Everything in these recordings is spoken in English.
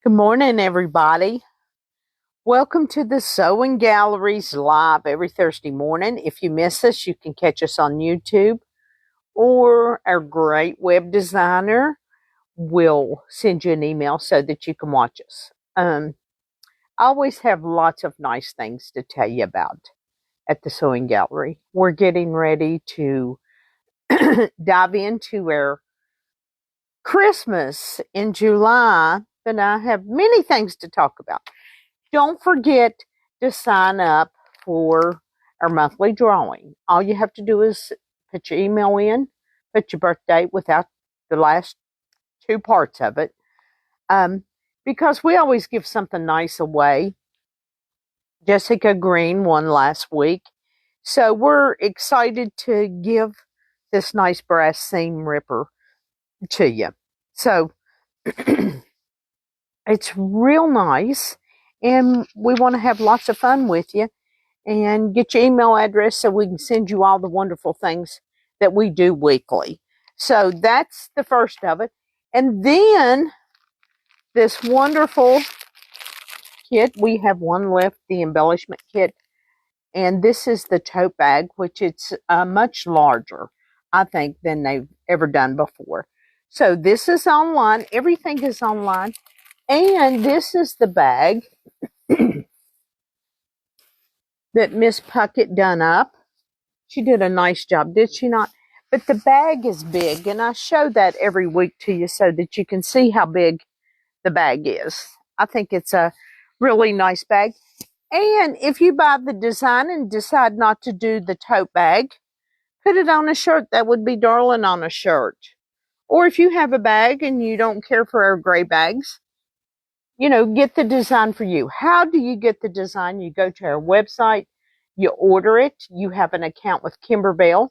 Good morning, everybody. Welcome to the Sewing Galleries live every Thursday morning. If you miss us, you can catch us on YouTube, or our great web designer will send you an email so that you can watch us. I always have lots of nice things to tell you about at the Sewing Gallery. We're getting ready to dive into our Christmas in July, and I have many things to talk about. Don't forget to sign up for our monthly drawing. All you have to do is put your email in, put your birth date without the last two parts of it, because we always give something nice away. Jessica Green won last week, so we're excited to give this nice brass seam ripper to you. So it's real nice, and we want to have lots of fun with you. And get your email address so we can send you all the wonderful things that we do weekly. So that's the first of it. And then this wonderful kit, we have one left, the embellishment kit. And this is the tote bag, which it's much larger, I think, than they've ever done before. So this is online. Everything is online. And this is the bag that Miss Puckett done up. She did a nice job, did she not? But the bag is big, and I show that every week to you so that you can see how big the bag is. I think it's a really nice bag. And if you buy the design and decide not to do the tote bag, put it on a shirt. That would be darling on a shirt. Or if you have a bag and you don't care for our gray bags, get the design for you. How do you get the design? You go to our website, you order it, you have an account with Kimberbell,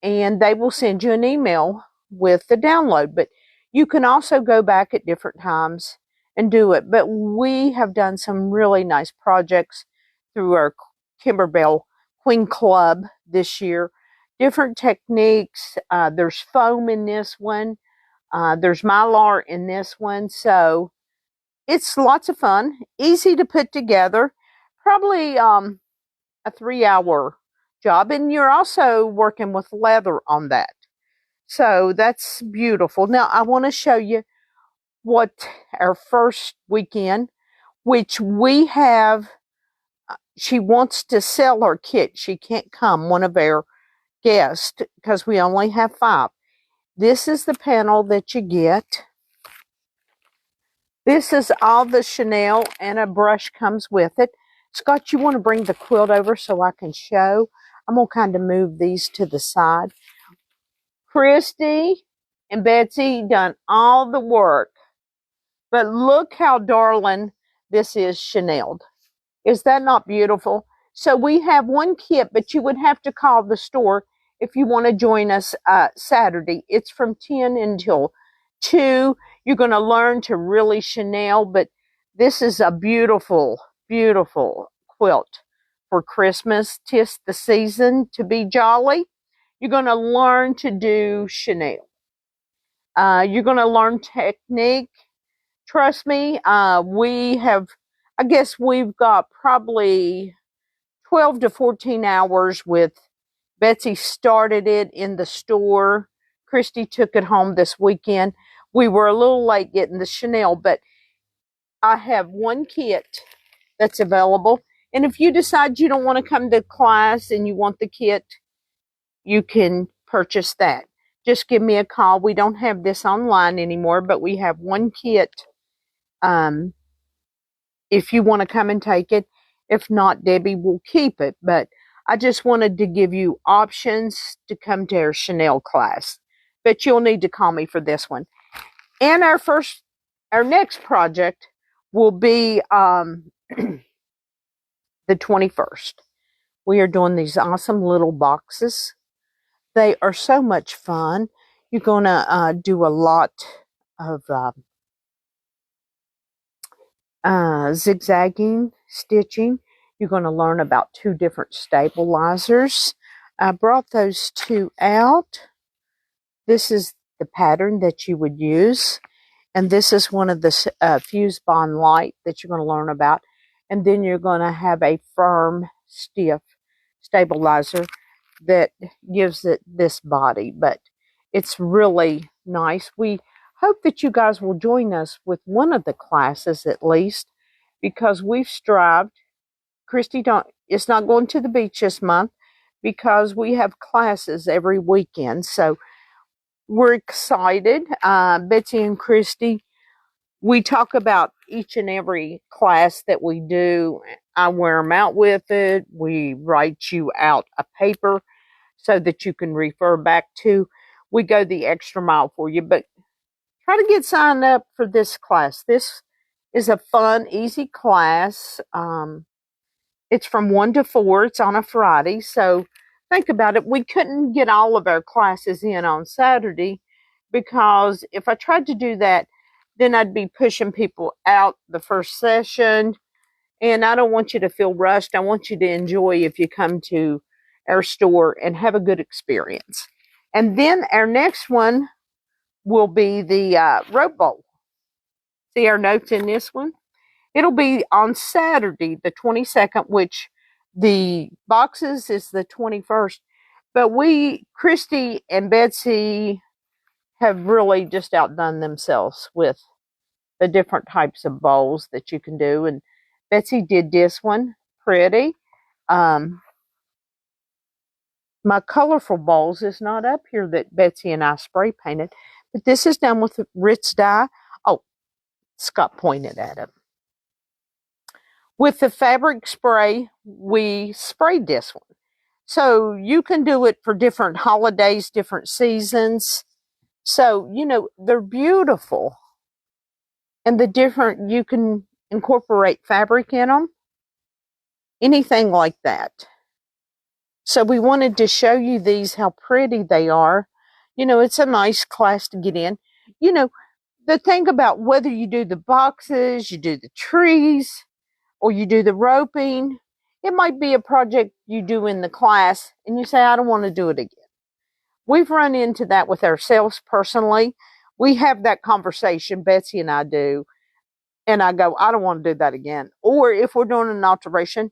and they will send you an email with the download. But you can also go back at different times and do it. But we have done some really nice projects through our Kimberbell Queen Club this year. Different techniques. There's foam in this one. There's mylar in this one. So it's lots of fun, easy to put together, probably a 3-hour job. And you're also working with leather on that. So that's beautiful. Now I want to show you what our first weekend, which we have, she wants to sell her kit. She can't come, one of our guests, because we only have 5. This is the panel that you get. This is all the Chanel, and a brush comes with it. Scott, you want to bring the quilt over so I can show? I'm going to kind of move these to the side. Christy and Betsy done all the work. But look how darling this is Chanel'd. Is that not beautiful? So we have one kit, but you would have to call the store if you want to join us Saturday. It's from 10 until 2. You're going to learn to really Chanel, but this is a beautiful, beautiful quilt for Christmas. 'Tis the season to be jolly. You're going to learn to do Chanel. You're going to learn technique. Trust me, I guess we've got probably 12 to 14 hours with Betsy. Started it in the store. Christy took it home this weekend. We were a little late getting the Chanel, but I have one kit that's available. And if you decide you don't want to come to class and you want the kit, you can purchase that. Just give me a call. We don't have this online anymore, but we have one kit. If you want to come and take it. If not, Debbie will keep it. But I just wanted to give you options to come to our Chanel class. But you'll need to call me for this one. And our next project will be the 21st. We are doing these awesome little boxes. They are so much fun. You're going to do a lot of zigzagging, stitching. You're going to learn about 2 different stabilizers. I brought those 2 out. This is the pattern that you would use. And this is one of the fuse bond light that you're going to learn about. And then you're going to have a firm, stiff stabilizer that gives it this body. But it's really nice. We hope that you guys will join us with one of the classes at least, because we've strived. Christy it's not going to the beach this month because we have classes every weekend. So we're excited. Betsy and Christy, we talk about each and every class that we do. I wear them out with it. We write you out a paper so that you can refer back to. We go the extra mile for you, but try to get signed up for this class. This is a fun, easy class. It's from 1 to 4. It's on a Friday. So think about it. We couldn't get all of our classes in on Saturday because if I tried to do that, then I'd be pushing people out the first session. And I don't want you to feel rushed. I want you to enjoy if you come to our store and have a good experience. And then our next one will be the rope bowl. See our notes in this one? It'll be on Saturday, the 22nd, which the boxes is the 21st. But Christy and Betsy, have really just outdone themselves with the different types of bowls that you can do. And Betsy did this one pretty. My colorful bowls is not up here that Betsy and I spray painted, but this is done with Ritz dye. Oh, Scott pointed at it. With the fabric spray, we sprayed this one. So you can do it for different holidays, different seasons. So, they're beautiful. And you can incorporate fabric in them. Anything like that. So we wanted to show you these, how pretty they are. It's a nice class to get in. The thing about whether you do the boxes, you do the trees, or you do the roping, it might be a project you do in the class and you say, I don't want to do it again. We've run into that with ourselves personally. We have that conversation, Betsy and I do, and I go, I don't want to do that again. Or if we're doing an alteration,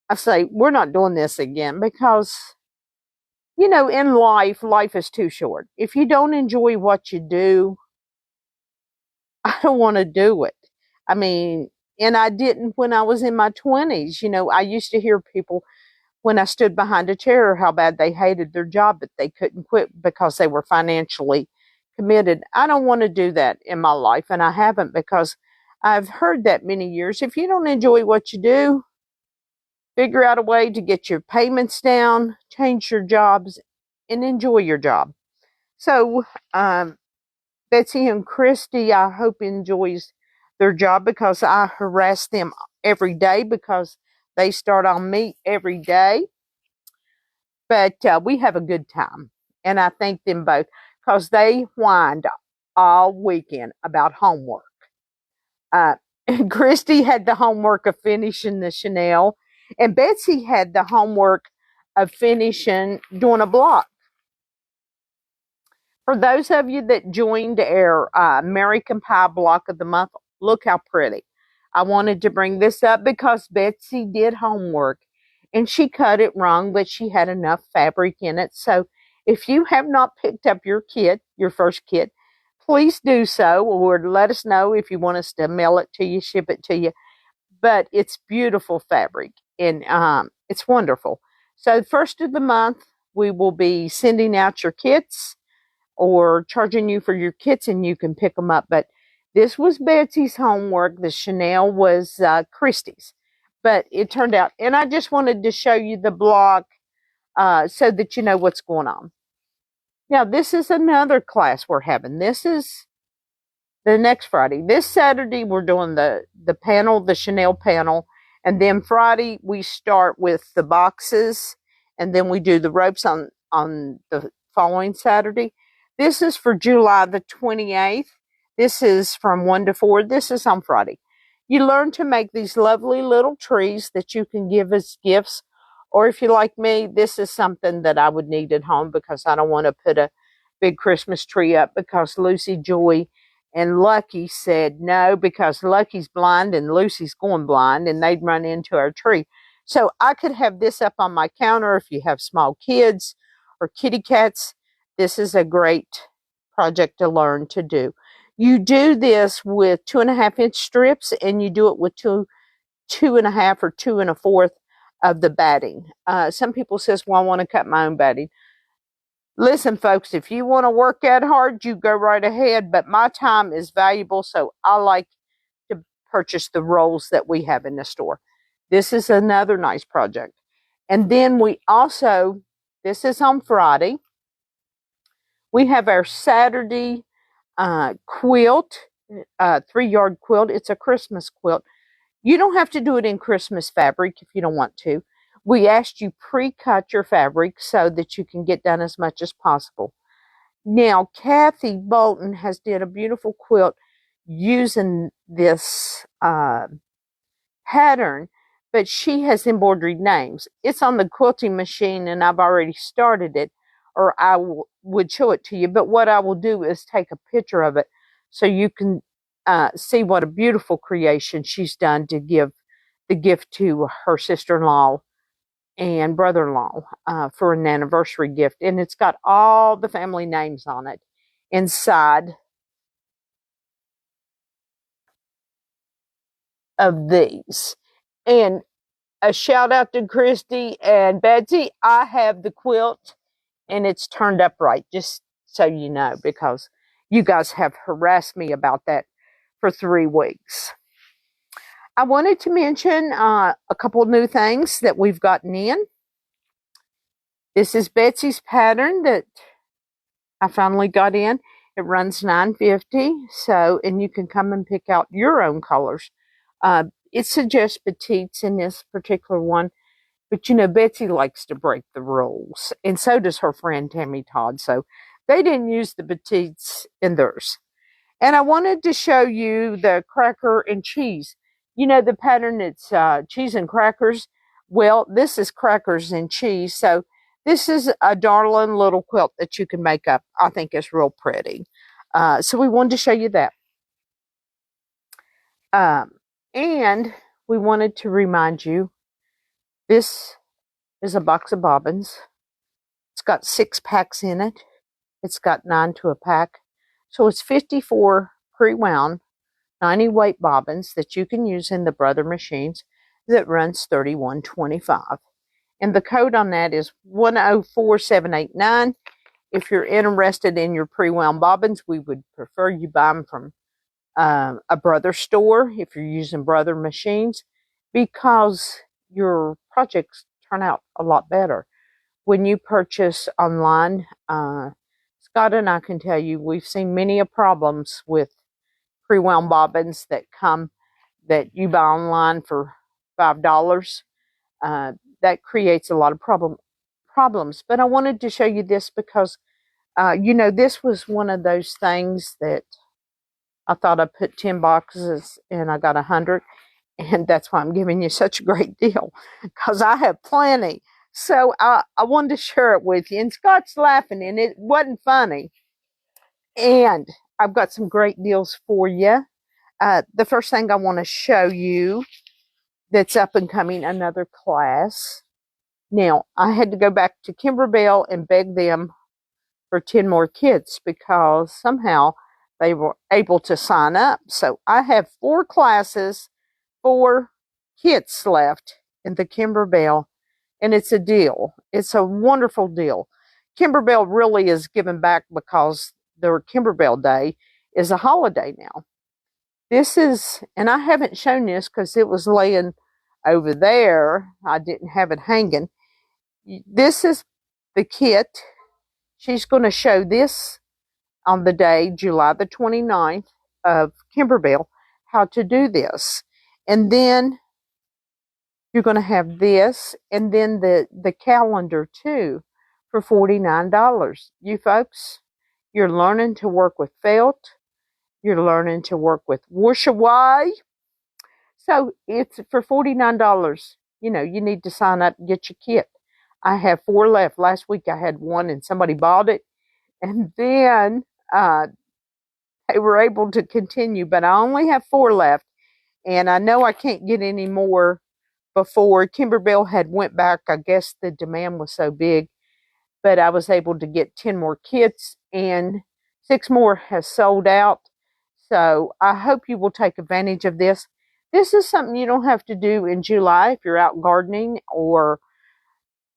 I say, we're not doing this again because, in life is too short. If you don't enjoy what you do, I don't want to do it. I mean, and I didn't when I was in my 20s. I used to hear people when I stood behind a chair how bad they hated their job, but they couldn't quit because they were financially committed. I don't want to do that in my life, and I haven't, because I've heard that many years. If you don't enjoy what you do, figure out a way to get your payments down, change your jobs, and enjoy your job. So, Betsy and Christy, I hope enjoys their job because I harass them every day because they start on me every day. But we have a good time, and I thank them both because they whined all weekend about homework. And Christy had the homework of finishing the Chanel, and Betsy had the homework of finishing doing a block. For those of you that joined our American Pie Block of the Month, look how pretty. I wanted to bring this up because Betsy did homework and she cut it wrong, but she had enough fabric in it. So if you have not picked up your kit, your first kit, please do so, or let us know if you want us to mail it to you, ship it to you. But it's beautiful fabric and it's wonderful. So first of the month, we will be sending out your kits or charging you for your kits and you can pick them up. But this was Betsy's homework. The Chanel was Christy's. But it turned out, and I just wanted to show you the block so that you know what's going on. Now, this is another class we're having. This is the next Friday. This Saturday, we're doing the panel, the Chanel panel. And then Friday, we start with the boxes. And then we do the ropes on the following Saturday. This is for July the 28th. This is from 1 to 4. This is on Friday. You learn to make these lovely little trees that you can give as gifts. Or if you're like me, this is something that I would need at home because I don't want to put a big Christmas tree up because Lucy Joy And Lucky said no, because Lucky's blind and Lucy's going blind, and they'd run into our tree. So I could have this up on my counter if you have small kids or kitty cats. This is a great project to learn to do. You do this with 2.5-inch strips, and you do it with 2.5 or 2 1/4 of the batting. Some people says, well, I want to cut my own batting. Listen, folks, if you want to work that hard, you go right ahead. But my time is valuable, so I like to purchase the rolls that we have in the store. This is another nice project. And then we also, this is on Friday, we have our Saturday quilt, 3-yard quilt. It's a Christmas quilt. You don't have to do it in Christmas fabric if you don't want to. We asked you pre-cut your fabric so that you can get done as much as possible. Now, Kathy Bolton has did a beautiful quilt using this pattern, but she has embroidered names. It's on the quilting machine, and I've already started it, or I would show it to you. But what I will do is take a picture of it so you can see what a beautiful creation she's done to give the gift to her sister-in-law and brother-in-law for an anniversary gift. And it's got all the family names on it inside of these. And a shout out to Christy and Betsy. I have the quilt and it's turned up right, just so you know, because you guys have harassed me about that for 3 weeks. I wanted to mention a couple new things that we've gotten in. This is Betsy's pattern that I finally got in. It runs $9.50, so, and you can come and pick out your own colors. It suggests petites in this particular one, but you know, Betsy likes to break the rules, and so does her friend Tammy Todd, so they didn't use the petites in theirs. And I wanted to show you the cracker and cheese. You know, the pattern, it's cheese and crackers. Well, this is crackers and cheese, so this is a darling little quilt that you can make up. I think it's real pretty. So we wanted to show you that. And we wanted to remind you, this is a box of bobbins. It's got 6 packs in it. It's got 9 to a pack. So it's 54 pre-wound, 90 weight bobbins that you can use in the Brother machines that runs $31.25. And the code on that is 104789. If you're interested in your pre-wound bobbins, we would prefer you buy them from a Brother store if you're using Brother machines, because your projects turn out a lot better. When you purchase online, Scott and I can tell you we've seen many problems with pre-wound bobbins that you buy online for $5. That creates a lot of problems. But I wanted to show you this because, you know, this was one of those things that I thought I put 10 boxes and I got 100. And that's why I'm giving you such a great deal, because I have plenty. So I wanted to share it with you. And Scott's laughing, and it wasn't funny. And I've got some great deals for you. The first thing I want to show you that's up and coming, another class. Now, I had to go back to Kimberbell and beg them for 10 more kids because somehow they were able to sign up. So I have 4 classes, 4 kits left in the Kimberbell, and it's a deal. It's a wonderful deal. Kimberbell really is giving back because their Kimberbell Day is a holiday now. This is, and I haven't shown this because it was laying over there. I didn't have it hanging. This is the kit. She's going to show this on the day, July the 29th of Kimberbell, how to do this. And then you're going to have this, and then the calendar too for $49. You folks, you're learning to work with felt. You're learning to work with wash away. So it's for $49. You know, you need to sign up and get your kit. I have 4 left. Last week I had 1 and somebody bought it. And then they were able to continue, but I only have 4 left, and I know I can't get any more before Kimberbell had went back. I guess the demand was so big, but I was able to get 10 more kits, and 6 more has sold out. So I hope you will take advantage of this. This is something you don't have to do in July if you're out gardening or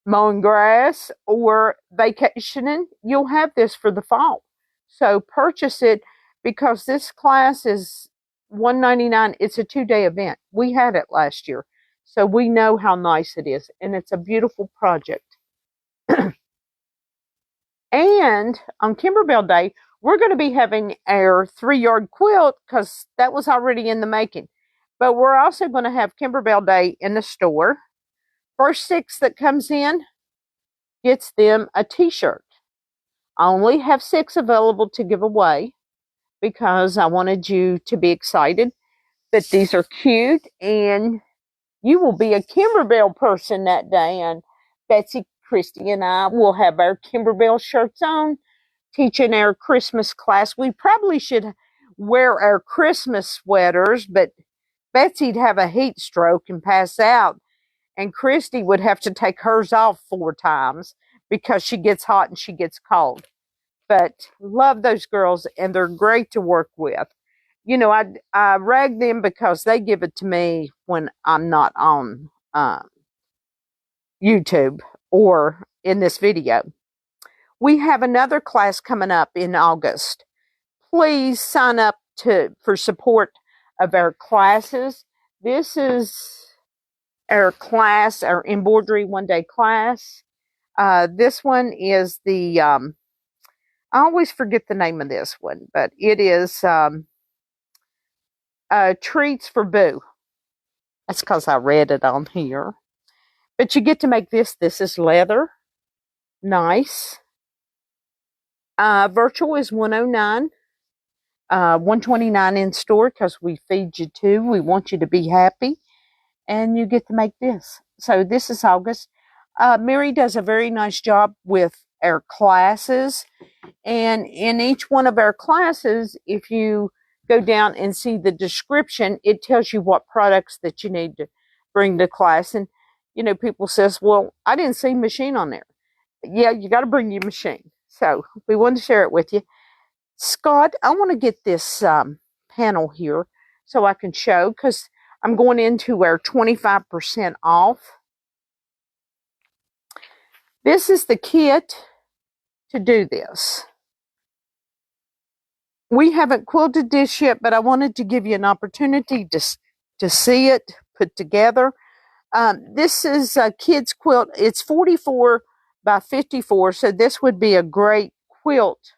mowing grass or vacationing. You'll have this for the fall. So purchase it because this class is $199. It's a 2-day event. We had it last year. So we know how nice it is. And it's a beautiful project. And on Kimberbell Day, we're going to be having our 3-yard quilt because that was already in the making. But we're also going to have Kimberbell Day in the store. First 6 that comes in gets them a t-shirt. I only have 6 available to give away because I wanted you to be excited. But these are cute, and you will be a Kimberbell person that day. And Betsy, Christy, and I will have our Kimberbell shirts on, teaching our Christmas class. We probably should wear our Christmas sweaters, but Betsy'd have a heat stroke and pass out, and Christy would have to take hers off 4 times because she gets hot and she gets cold. But love those girls, and they're great to work with. You know, I rag them because they give it to me when I'm not on YouTube or in this video. We have another class coming up in August. Please sign up for support of our classes. This is our class, our embroidery 1-day class. This one is the, I always forget the name of this one, but it is Treats for Boo. That's because I read it on here. But you get to make this. This is leather. Nice. Virtual is $109. $129 in store because we feed you too. We want you to be happy. And you get to make this. So this is August. Mary does a very nice job with our classes. And in each one of our classes, if you go down and see the description, it tells you what products that you need to bring to class. And, you know, people says, well, I didn't see machine on there. Yeah, you got to bring your machine. So we wanted to share it with you. Scott, I want to get this panel here so I can show, because I'm going into our 25% off. This is the kit to do this. We haven't quilted this yet, but I wanted to give you an opportunity to see it put together. This is a kid's quilt. It's 44 by 54, so this would be a great quilt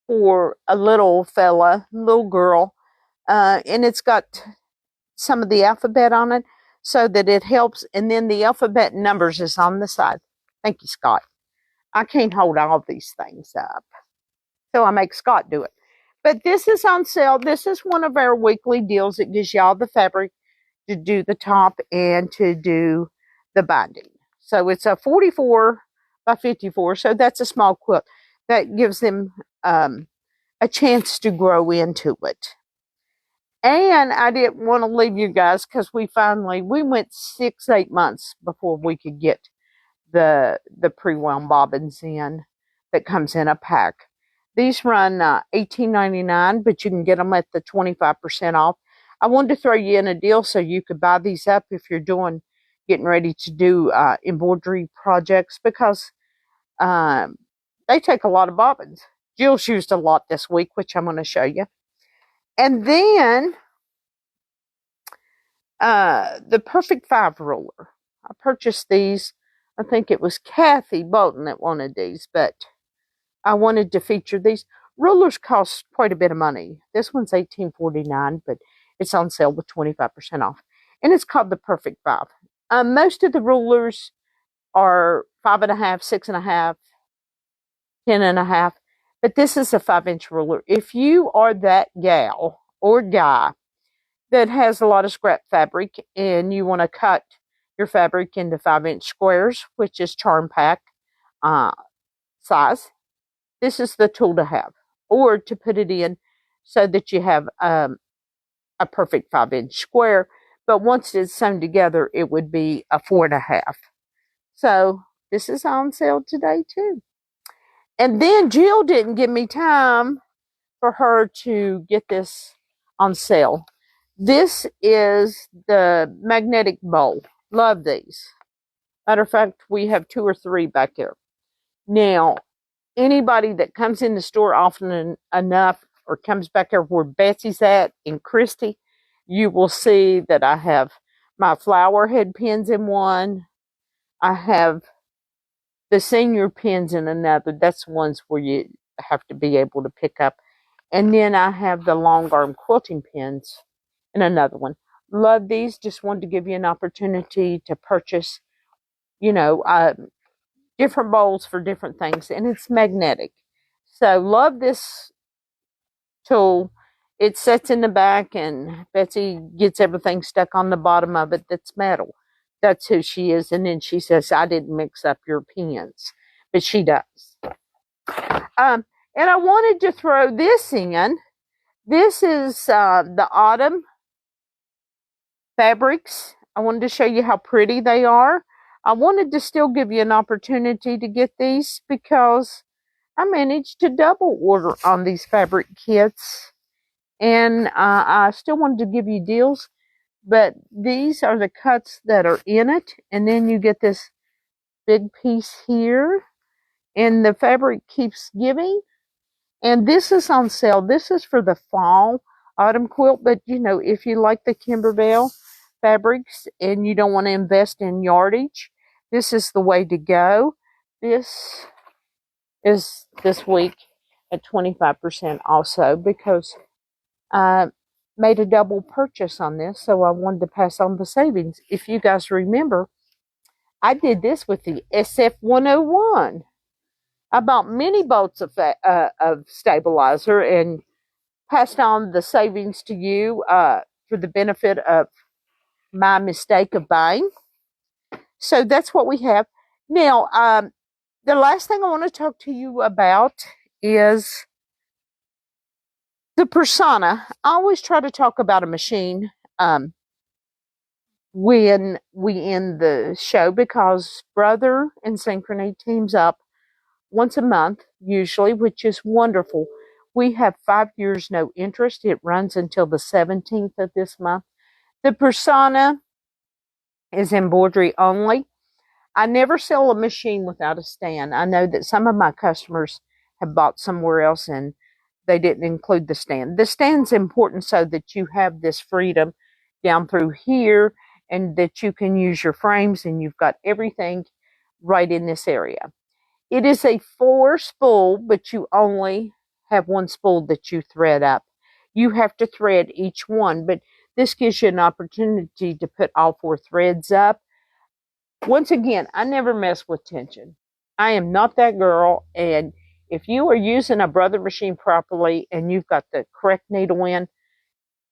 for a little fella, little girl. And it's got some of the alphabet on it so that it helps. And then the alphabet numbers is on the side. Thank you, Scott. I can't hold all of these things up, so I make Scott do it. But this is on sale. This is one of our weekly deals. It gives y'all the fabric to do the top and to do the binding. So it's a 44 by 54. So that's a small quilt. That gives them a chance to grow into it. And I didn't want to leave you guys because we went 6-8 months before we could get the pre-wound bobbins in that comes in a pack. These run $18.99, but you can get them at the 25% off. I wanted to throw you in a deal so you could buy these up if you're getting ready to do embroidery projects, because they take a lot of bobbins. Jill's used a lot this week, which I'm going to show you. And then the Perfect 5 ruler. I purchased these. I think it was Kathy Bolton that wanted these, but I wanted to feature these. Rulers cost quite a bit of money. This one's $18.49, but it's on sale with 25% off. And it's called the Perfect 5. Most of the rulers are 5.5, 6.5, 10.5, but this is a 5-inch ruler. If you are that gal or guy that has a lot of scrap fabric and you want to cut your fabric into 5-inch squares, which is charm pack size, this is the tool to have. Or to put it in so that you have a perfect 5-inch square. But once it's sewn together, it would be a 4.5. So this is on sale today too. And then Jill didn't give me time for her to get this on sale. This is the magnetic bowl. Love these. Matter of fact, we have 2 or 3 back here. Now, anybody that comes in the store often enough or comes back here where Betsy's at in Christie, you will see that I have my flower head pins in one. I have the senior pins in another. That's ones where you have to be able to pick up. And then I have the long arm quilting pins in another one. Love these. Just wanted to give you an opportunity to purchase, different bowls for different things. And it's magnetic. So love this tool. It sits in the back and Betsy gets everything stuck on the bottom of it that's metal. That's who she is. And then she says, I didn't mix up your pins. But she does. And I wanted to throw this in. This is the autumn fabrics. I wanted to show you how pretty they are. I wanted to still give you an opportunity to get these because I managed to double order on these fabric kits. And I still wanted to give you deals. But these are the cuts that are in it. And then you get this big piece here. And the fabric keeps giving. And this is on sale. This is for the fall autumn quilt. But, if you like the Kimberbell fabrics and you don't want to invest in yardage, this is the way to go. This is this week at 25% also because I made a double purchase on this. So I wanted to pass on the savings. If you guys remember, I did this with the SF-101. I bought many bolts of stabilizer and passed on the savings to you for the benefit of my mistake of buying. So that's what we have. Now, the last thing I want to talk to you about is the Persona. I always try to talk about a machine when we end the show because Brother and Synchrony teams up once a month, usually, which is wonderful. We have 5 years no interest. It runs until the 17th of this month. The Persona is embroidery only. I never sell a machine without a stand. I know that some of my customers have bought somewhere else and they didn't include the stand. The stand's important so that you have this freedom down through here and that you can use your frames and you've got everything right in this area. It is a 4 spool, but you only have 1 spool that you thread up. You have to thread each one, but this gives you an opportunity to put all 4 threads up. Once again, I never mess with tension. I am not that girl, and if you are using a Brother machine properly and you've got the correct needle in,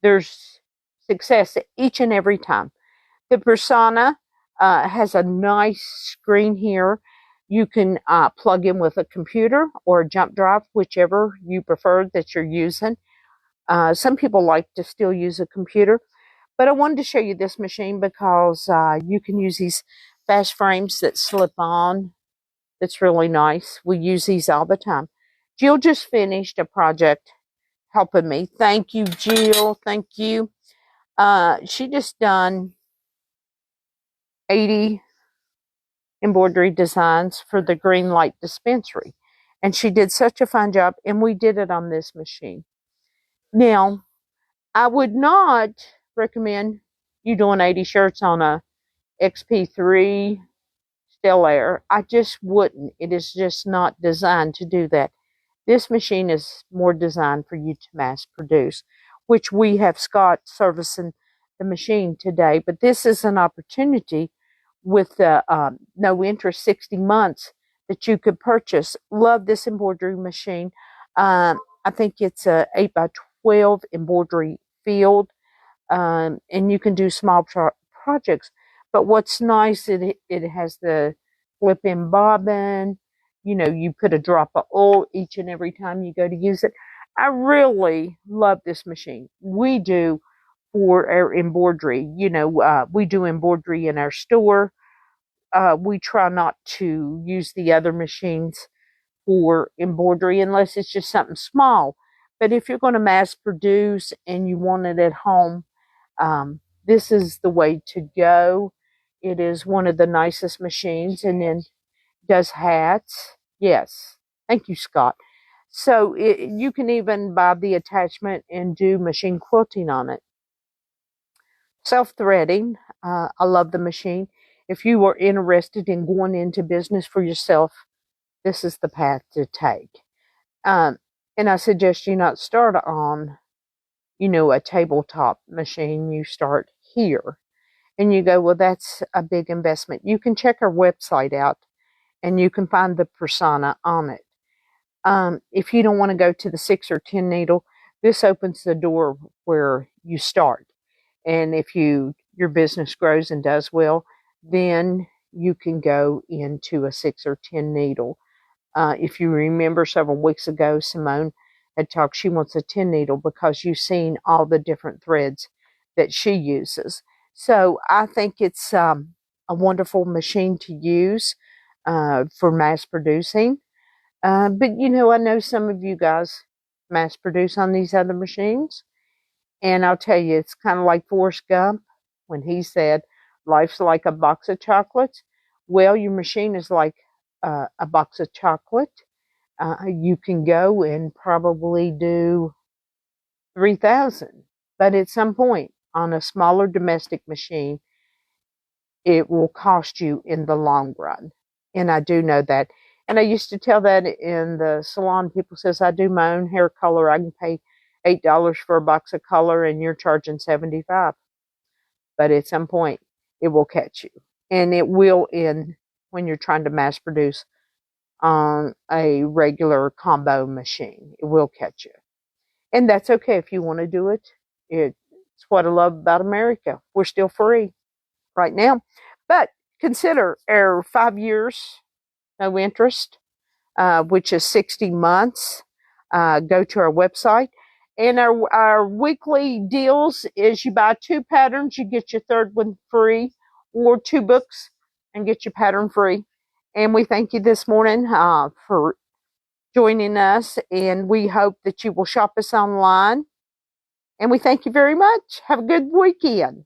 there's success each and every time. The Persona has a nice screen here. You can plug in with a computer or a jump drive, whichever you prefer that you're using. Some people like to still use a computer, but I wanted to show you this machine because you can use these fast frames that slip on. That's really nice. We use these all the time. Jill just finished a project helping me. Thank you, Jill. Thank you. She just done 80 embroidery designs for the green light dispensary. And she did such a fine job, and we did it on this machine. Now, I would not recommend you doing 80 shirts on a XP3 Still Air. I just wouldn't. It is just not designed to do that. This machine is more designed for you to mass produce, which we have Scott servicing the machine today. But this is an opportunity with the no interest 60 months that you could purchase. Love this embroidery machine. I think it's a 8x12 embroidery field, and you can do small projects. But what's nice, it has the flip-in bobbin. You put a drop of oil each and every time you go to use it. I really love this machine. We do for our embroidery. We do embroidery in our store. We try not to use the other machines for embroidery unless it's just something small. But if you're going to mass produce and you want it at home, this is the way to go. It is one of the nicest machines, and then does hats. Yes. Thank you, Scott. So you can even buy the attachment and do machine quilting on it. Self-threading. I love the machine. If you are interested in going into business for yourself, this is the path to take. Um, and I suggest you not start on, a tabletop machine. You start here. And you go, well, that's a big investment. You can check our website out and you can find the persona on it. If you don't want to go to the 6 or 10 needle, this opens the door where you start. And if your business grows and does well, then you can go into a 6 or 10 needle. If you remember several weeks ago, Simone had talked, she wants a 10 needle because you've seen all the different threads that she uses. So I think it's a wonderful machine to use for mass producing. But I know some of you guys mass produce on these other machines. And I'll tell you, it's kind of like Forrest Gump when he said, life's like a box of chocolates. Well, your machine is like a box of chocolate. You can go and probably do 3,000. But at some point on a smaller domestic machine, it will cost you in the long run. And I do know that. And I used to tell that in the salon. People says, I do my own hair color. I can pay $8 for a box of color and you're charging 75. But at some point it will catch you. And it will in when you're trying to mass produce on a regular combo machine. It will catch you. And that's okay if you want to do it. It's what I love about America. We're still free right now. But consider our 5 years, no interest, which is 60 months. Go to our website. And our weekly deals is you buy 2 patterns, you get your third one free, or 2 books and get your pattern free. And we thank you this morning for joining us, and we hope that you will shop us online. And we thank you very much. Have a good weekend.